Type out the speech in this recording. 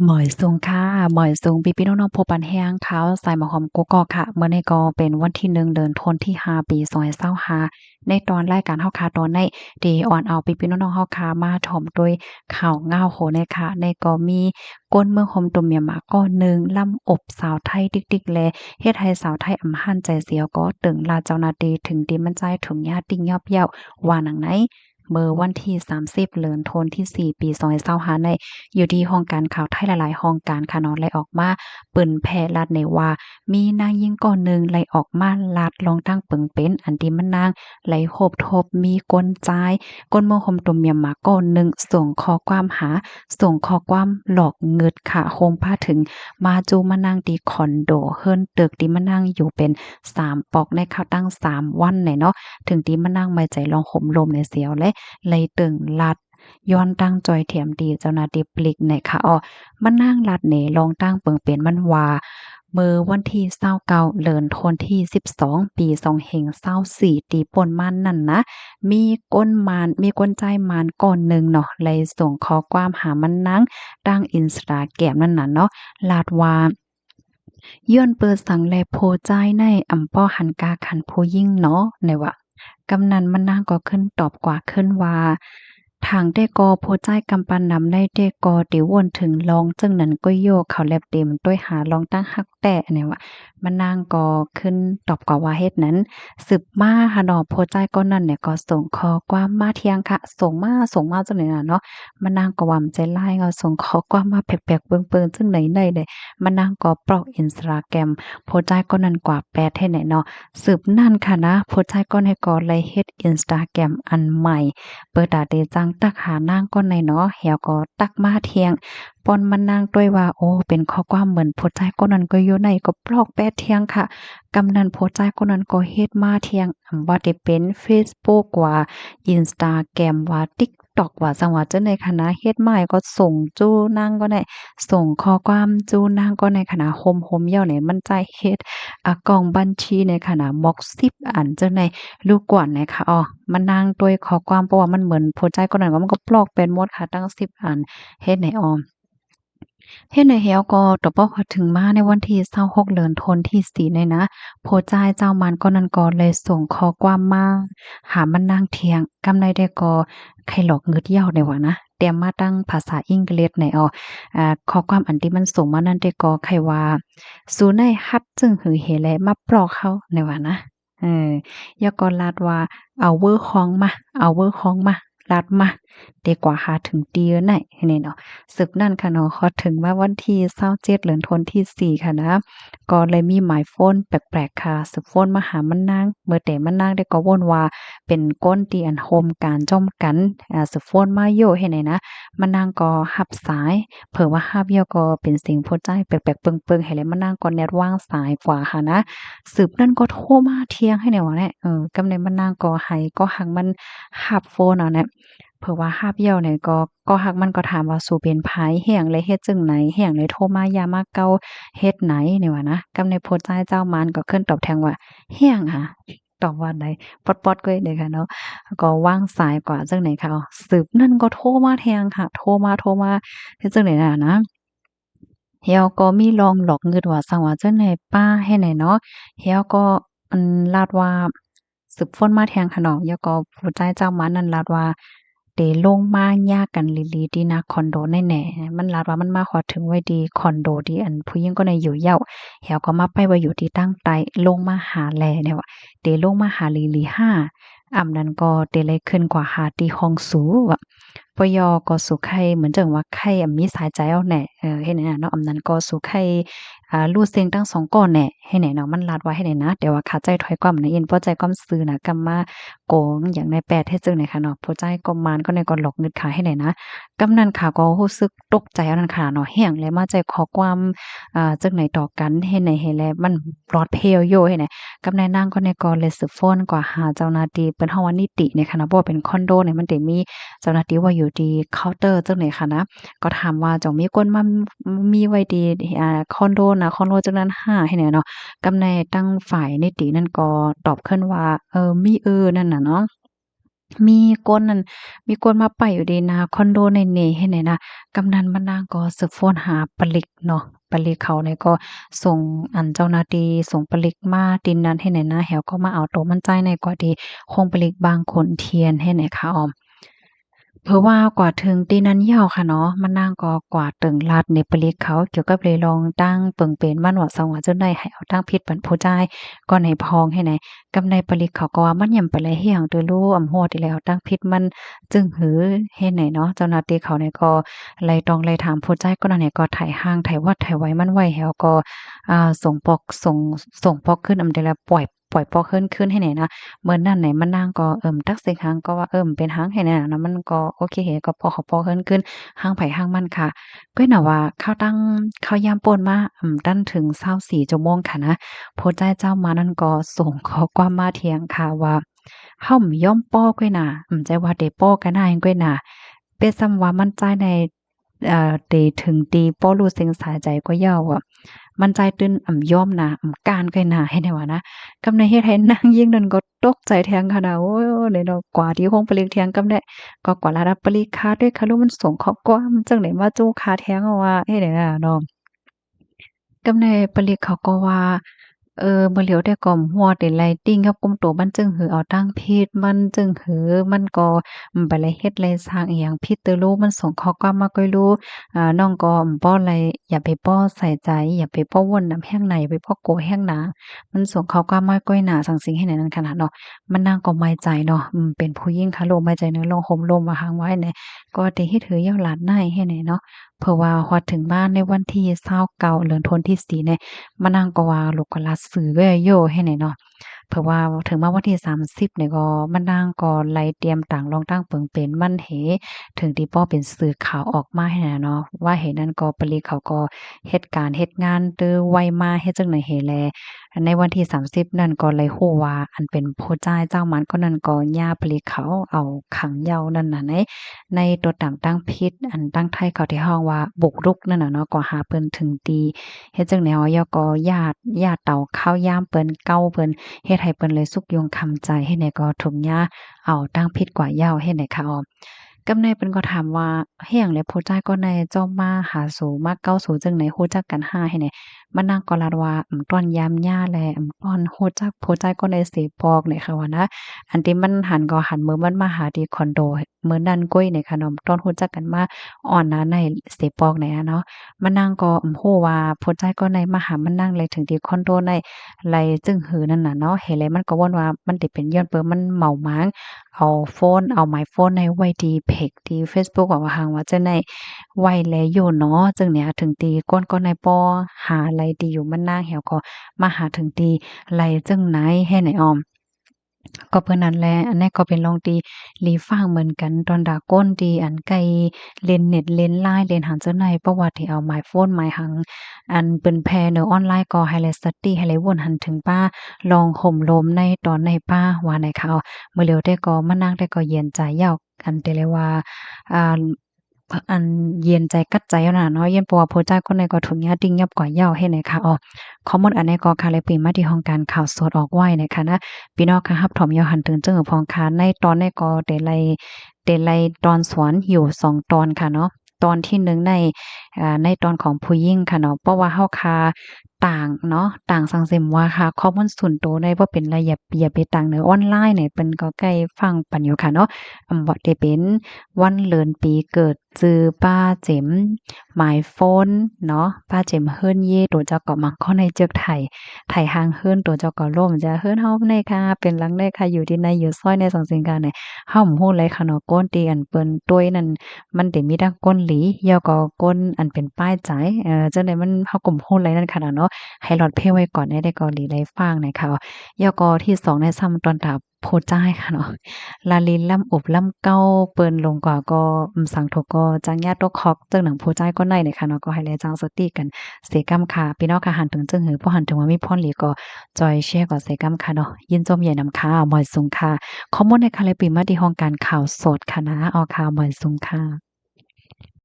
หมอยซุงค่ะหมอยซุงพี่ๆน้องๆผู้ปันแห้งขาวใส่หมอหอมกกอกค่ะมื้อนี้ก็เป็นวันที่1เดือนธันวาคมที่5ปี2025ในตอนรายการเฮาค่ะตอนในที่ออนเอาพี่ๆน้องๆเฮาค่ะมาถ่อมด้วยข่าวง่าวโหนค่ะในก็มีก้นเมืองโฮมตุ่มเมียนมาก้อนหนึ่งล่ำอบสาวไทยติ๊กๆแลเฮ็ดให้สาวไทยอำหั่นใจเสียก็ตึงลาเจ้าหน้าที่ถึงที่มันใจถึงญาติยอบเย้าว่าหนังไหนเมื่อวันที่30เดือนธันวาคมที่4ปี2025ในอยู่ที่ห้องการข่าวไทยหลายๆห้องการค่ะเนาะไล่ออกมาเปิ้นแพร่รัดในว่ามีนางหญิงก่อนหนึ่งไล่ออกมาลัดลองตั้งเปิงเป็นอันที่มันนางไหลโหบทบมีกลจายกลเมืองคมตุ่มเมียมมาก่อนหนึ่งส่งข้อความหาส่งข้อความหลอกเงิดค่ะโฮมพาถึงมาจูมานั่งที่คอนโดเฮิรนตึกที่มานั่งอยู่เป็น3ปอกในข่าวตั้ง3วันเนี่ยเนาะถึงที่มานั่งไม่ใจลองห่มลมในเสียวและเลยตึงลัดย้อนตั้งจอยเถียมดีเจ้าหน้าที่ปลิกในค่ะมานั่งลัดเหนลองตั้งเปิงเป็นมันว่าเมื่อวันที่29เดือนธันวาคมที่12ปี2524ตีป่นมันนั่นนะมีก้นมารมีก้นใจมารก้อนหนึ่งเนาะเลยส่งข้อความหามันนังตั้ง Instagram นั่นน่ะเนาะลาดว่าย้อนเปิดสังแลโพใจายในอำป้อหันกาขันผู้ยิ่งเนาะในว่ากำนันมันนางก็ขึ้นตอบกว่าขึ้นว่าทางได้กอโพใจายกำปันนำได้ได้กอติวนถึงลองจึงนั้นก็โยกเขาแลบเต็มด้วยหาลองตั้งฮักแต่เนี่ยว่ามันนางก็ขึ้นตอบกว่าว่าเฮ็ดนั้นสืบมาหาดอกโพใจายก็นั่นเนี่ยก็ส่งข้อความมาเที่ยงค่ะส่งมาจังไหนน่ะเนาะมันนางก็ว่ามันใจร้ายเงาส่งข้อความมาแปลกๆเบิ่งๆจังไหนได้เด้มันนางก็ปลอก Instagram โพสต์ใจก็นั้นกว่าแปดให้แน่เนาะสืบนั่นค่ะนะโพสต์ใจก็ให้ก่อเลยเฮ็ด Instagram อันใหม่เปิดตาเดจังตักหานางก็ในเนาะแล้วก็ตักมาเที่ยงปอนมันนางด้วยว่าโอ้เป็นข้อความเหมือนโพสต์ใจก็นั้นก็อยู่ในก็ปลอกแปดเที่ยงค่ะกำนันโพสต์ใจก็นั้นก็เฮ็ดมาเที่ยงบ่ได้เป็นเฟซบุ๊กว่า Instagram ว่า TikTok ว่าจังว่าจังได๋ค่ะนะเฮ็ดมาก็ส่งจู้นางก็ได้ ส่งข้อความจูนางก็ในขณะโฮมๆเย้าเนี่ยมันใจเฮ็ดกล่องบัญชีในขณะม็อก10อันจังได๋ลูกกวนเนี่ยค่ะมานั่งด้วยข้อความเพราะว่ามันเหมือนโพสต์ใจก็นั่นว่ามันก็ปลอกเป็นหมดค่ะตั้ง10อันเฮ็ดให้เฮ็ดให้แล้วก็ต่อพอพอถึงมาในวันที่26เดือนธันวาคมที่4เนี่ยนะโพสต์จ่ายเจ้ามันก็นั่นก็เลยส่งข้อความมาหามันนางเที่ยงกำไรได้ก็ใครหลอกเงิดเหย้าได้ว่านะเตรียมมาตั้งภาษาอังกฤษในข้อความอันที่มันส่งมานั่นได้ก็ใครว่าสูในฮัดจึงหือเหแลมาปลอกเขาในว่านะเออย่อก็ลาดว่าเอาเวอร์ของมาเอาเวอร์ของมาลาดมาดีกว่าหาถึงตีไหนนี่เนาะ ศึกนั่นค่ะเนาะพอถึงมาวันที่27เดือนธันวาคมที่4ค่ะนะก็เลยมีหมายโฟนแปลกๆค่ะสึกโฟนมาหามันนางเมื่อแต่มันนางได้ก็วนว่าเป็นก้นที่อันโฮมการจ้อมกันสึกโฟนมาโยให้ไหนนะมันนางก็รับสายเผอว่ารับเยาก็เป็นเสียงโพดใจแปลกๆเปิงๆให้แล้วมันนางก็แนดวางสายกว่าค่ะนะสืบนั่นก็โทรมาเที่ยงให้แนวว่าแหละกำในมันนางก็ให้ก็หักมันรับโฟนเอาแหละ เผื่อว่าหาบเหี่ยวเนี่ยก็ฮักมันก็ถามว่าสู่เป็นไผเฮ็ดหยังเลยเฮ็ดจั่งไหนเฮ็ดหยังเลยโทรมายามมาเก่าเฮ็ดไหนนี่ว่านะกำในโพสต์จ่ายเจ้ามันก็ขึ้นตอบแทงว่าเฮ็ดหยังหาตอบว่าใดป๊อดๆก็เฮ็ดได้ค่ะเนาะก็วางสายกว่าจั่งไหนค่ะสืบนั่นก็โทรมาแทงค่ะโทรมาเฮ็ดจั่งใดน่ะนะเฮียก็มีลองหลอกเงินว่าซั้งว่าจั่งใดป้าให้ไหนเนาะเฮียก็ลาดว่าสืบฝนมาแทงค่ะเนาะเฮียก็ผู้จ่ายเจ้ามันนั่นลาดว่า เตลงมายากกันลีๆดีนะคอนโดแน่ๆมันลาดว่ามันมาฮอดถึงไว้ดีคอนโดที่อันผู้หญิงก็ในอยู่เหย้าแหวก็มาไปไว้อยู่ที่ตั้งไตลงมาหาแลเนี่ยว่าเตลงมาหาลีๆห้านั้นก็เตเลยขึ้นกว่าหาที่ห้องสูว่าปยก็สุไข่เหมือนจังว่าไข่มีสายใจเอาแหน่เฮ็ดแนน่ะเนาะนั้นก็สุไข่รูดเสียงทั้งสองก้อนแหน่ให้แหน่เนาะมันลัดไว้ให้แหน่นะแต่ว่าขาใจถอยความนะเอ็นบ่ใจความซื่อน่ะกำมาโกงอย่างในแปดเฮ็ดจั่งใดค่ะเนาะผู้ใจก็มานก็ในก็หลอกเงินขายให้แหน่นะกำนั้นค่ะก็รู้สึกตกใจเอานั่นค่ะเนาะแฮงเลยมาใจขอความจั่งใดต่อกันเฮ็ดไหนให้แลมันปลอดเพลอยู่ให้แหน่กำในนางก็ในก็เลยสืบฟ้นกว่าหาเจ้าหน้าที่เปิ้นฮ้องว่านิติเนี่ยค่ะเนาะเพราะว่าเป็นคอนโดเนี่ยมันได้มีเจ้าหน้าที่ว่าอยู่ที่เคาน์เตอร์จั่งใดค่ะนะ ก็ถามว่าเจ้ามีคนมามีไว้ดีคอนโดนะคอนโดจังนั้นหาให้แหน่เนาะกำในตั้งฝ่ายนิตินั่นก็ตอบขึ้นว่ามีนั่นน่ะเนาะ มีคนนั่นมีคนมาป้ายอยู่ดีหน้าคอนโดในนี้เฮ็ดไหนนะกำนันมะนางก็สืบฟ้นหาปลิกเนาะปลิกเขาเนี่ยก็ส่งอันเจ้าหน้าที่ส่งปลิกมาดินนั้นเฮ็ดไหนนะแหวก็มาเอาตัวมันจ่ายในกว่าดีคงปลิกบางคนเทียนเฮ็ดไหนคะออม เพราะว่ากว่าถึงตีนั้นยาวค่ะเนาะมันนางก็กว่าตึงลัดในปลีกเขาเกี่ยวกับเลยลองตั้งเปิงเป็นมันว่าสว่าจนได้ให้เอาตั้งผิดปันผู้จ่ายก่อนให้พองให้ไหนกำในปลีกเขาก็ว่ามันยำไปเลยเฮียงตือรู้อำโฮดที่แล้วตั้งผิดมันจึงหือเฮ็ดไหนเนาะเจ้าหน้าที่เขาเนี่ยก็ไล่ตองไล่ถามผู้จ่ายก็นั่นเนี่ยก็ไถห่างไถวัดไถไว้มันไว้แล้วก็ส่งปอกส่งปอกขึ้นอำใดแล้วปล่อยปอกขึ้นให้ไหนนะ เหมือนนั่นไหนมันนางก็ตักสิหางก็ว่าเป็นหางให้แน่นะมันก็โอเคเฮก็พอเขาพอเฮิรนขึ้นหางไผหางมันค่ะก็น่ะว่าข้าวยามป่นมาตั้นถึง24ชั่วโมงค่ะนะโพสต์ใจเจ้ามานั่นก็ส่งข้อความมาเถียงค่ะว่าเฮาบ่ยอมป้อก้อยน่ะใจว่าได้ป้อกันได้ก้อยน่ะเป็นส่ำว่ามันใจในเตถึงตีป้อรู้เซ็งสายใจก็ยาวอะมันใจตื้นยอมนะการก้อยน่ะให้ได้ว่านะ กำในเฮ็ดให้นางยิ่งนั่นก็ตกใจแทงค่ะนะโอ้ยเลยเนาะกว่าที่คงปลีกเถียงกำได้ก็กว่าระดับปลีกคาด้วยค่ะลูกมันสูงเขาก็มันจังได๋มาจู้คาแท้งเอาว่าเฮ็ดได้ล่ะเนาะ กำในปลีกเขาก็ว่าบ่เหลียวแต่ก่อมฮัวแต่ไหลติ่งกับกุมโตมันจึงหือเอาตั้งผิดมันจึงหือมันก็บ่ไลเฮ็ดไลสร้างอิหยังผิดเตอรู้มันส่งข้อความมาก้อยรู้น้องก็บ่ไลอย่าไปป้อใส่ใจอย่าไปป้อวนน้ำแห้งในไปป้อโกแห้งหนามันส่งข้อความมาก้อยหน้าสังสิงให้นั่นขนาดเนาะมันนางก็ไม่ใจเนาะเป็นผู้หญิงค่ะโลกไม่ใจเนาะลงห่มลมมาหางไว้เนี่ยก็ได้เฮ็ดหือยาวหลานในให้แน่เนาะ เพราะว่าฮอดถึงบ้านในวันที่29เดือนธันวาคมที่4เนี่ยมานั่งก็ว่าลูกก็ลัดซื้อไว้โยให้แหน่เนาะเพราะว่าถึงมาวันที่30เนี่ยก็มานั่งก็ไล่เตรียมต่างรองตั้งเปิงเป็นมันเหถึงที่ป้อเป็นสื่อข่าวออกมาให้แหน่เนาะว่าเหตุนั้นก็ปริเขาก็เฮ็ดการเฮ็ดงานตื้อไวมาเฮ็ดจังได๋เหแลในวันที่30นั่นก็เลยฮู้ว่าอันเป็นผู้จ่ายเจ้ามันก็นั่นก็ย่าปริเขาเอาขังเหย้านั่นน่ะในตัวต่างตั้งพิษอันตั้งไทยเขาที่ห้องว่าบุกรุกนั่นน่ะเนาะก็หาเปิ้นถึงตีเฮ็ดจังแนวยอก็ญาติเต่าข้าวยามเปิ้นเก้าเปิ้นเฮ็ดให้เปิ้นเลยสุกยงคำใจเฮ็ดให้ก็ถุงยาเอาตั้งพิษกว่าเหย้าเฮ็ดให้ค่ะอ้อ กำนันเพิ่นก็ถามว่าเฮียงแลผู้จ่ายก็ในเจ้ามาหาสู่มาเก้าสู่จั่งใดรู้จักกันหาให้แหน่มานั่งก็ลัดว่าต้อนยามย่าแลต้อนรู้จักผู้จ่ายก็ในเสปอกเนี่ยค่ะว่านะอันที่มันหันก็หันมือมันมาหาที่คอนโดมื้อนั้นก้อยเนี่ยค่ะเนาะต้อนรู้จักกันมาอ่อนนาในเสปอกเนี่ยอะเนาะมานั่งก็รู้ว่าผู้จ่ายก็ในมาหามันนั่งเลยถึงที่คอนโดในไลจึงหือนั่นน่ะเนาะเห็นแล้วมันก็วนว่ามันสิเป็นย้อนเปิ้นมันเมาหมาง เอาโฟนเอาไม้โฟนในไว้ที่เพจที่เฟซบุ๊กว่าหางว่าจะได้ไว้แลอยู่เนาะจึงเนี่ยถึงตีก้นก็ในปอหาไรดีอยู่มันนางแหวก็มาหาถึงตีไรจึงไหนให้ไหนออมก็เพิ่นนั่นแหละอันนี้ก็เป็นลองตีหลีฟังเหมือนกันตอนดาก้นตีอันไกลเล่นเน็ตเล่น LINE เล่นหาเจ้าในประวัติที่เอาหมายโฟนหมายหังอันเปิ้นแพร่เนอออนไลน์ก็ให้แลสตีให้แลวนหันถึงป้าลองห่มโลมในตอนในป้าว่าในเขา เมื่อเร็วได้ก็มานั่งได้ก็เย็นใจเย้ากันแต่เลยว่าอ่าอันเย็นใจกัดใจเอาน่ะเนาะเย็นปัวผู้ใจคนใดก็ถูกญาติยับกว่าเหย้าให้ไหนค่ะอ้อข้อมูลอันนี้ก็ค่ะเลยปีมาที่ห้องการข่าวสดออกไว้นะคะนะพี่น้องค่ะรับถมยอหันถึงจึงพองค่ะในตอนนี้ก็ได้ไล่ตอนสวนอยู่2ตอนค่ะเนาะตอนที่1ในตอนของผู้หญิงค่ะเนาะเพราะว่าเฮาคาต่างเนาะต่างสังเสมว่าค่ะข้อมูลส่วนตัวได้บ่เป็นไรอย่าไปต่างในออนไลน์เนี่ยเปิ้นก็ใกล้ฟังปันอยู่ค่ะเนาะบ่ได้เป็นวันเดือนปีเกิดจื่อป้าเจ็มหมายโฟนเนาะป้าเจ็มเฮิรนเย่ตัวเจ้าก็มักเข้าในเจือกไถหางเฮิรนตัวเจ้าก็ล่มจะเฮิรนเฮาในค่ะเป็นหลังได้ค่ะอยู่ที่ในอยู่ซอยในสังสิงกาเนี่ยเฮาบ่ฮู้เลยค่ะเนาะก้นตีอันเปิ้นตุ้ยนั่นมันสิมีทั้งก้นหลีแล้วก็ก้นอันเป็นป้ายใจจังได๋มันเฮาก็บ่ฮู้เลยนั่นค่ะเนาะ ให้รอดเพลไว้ก่อนได้เกาหลีได้ฟังนะคะแล้วก็ที่2ในซ้ำตอนถาโพจ้ายค่ะเนาะลาลินล่ำอบล่ำเก้าเปิ้นลงกว่าก็สังทกก็จังญาติตกคอกจึงหนังโพจ้ายก็ในเนี่ยค่ะเนาะก็ให้แลจังสติกันเสกำค่ะพี่น้องค่ะหันถึงจึงหือพอหันถึงว่ามีพรหลีก็จอยแชร์ก็เสกำค่ะเนาะยินจมใหญ่นำค่ะหมอยสุงค่ะข้อมูลในค่ะเลยปีมาที่ห้องการข่าวสดค่ะนะเอาค่ะหมอยสุงค่ะ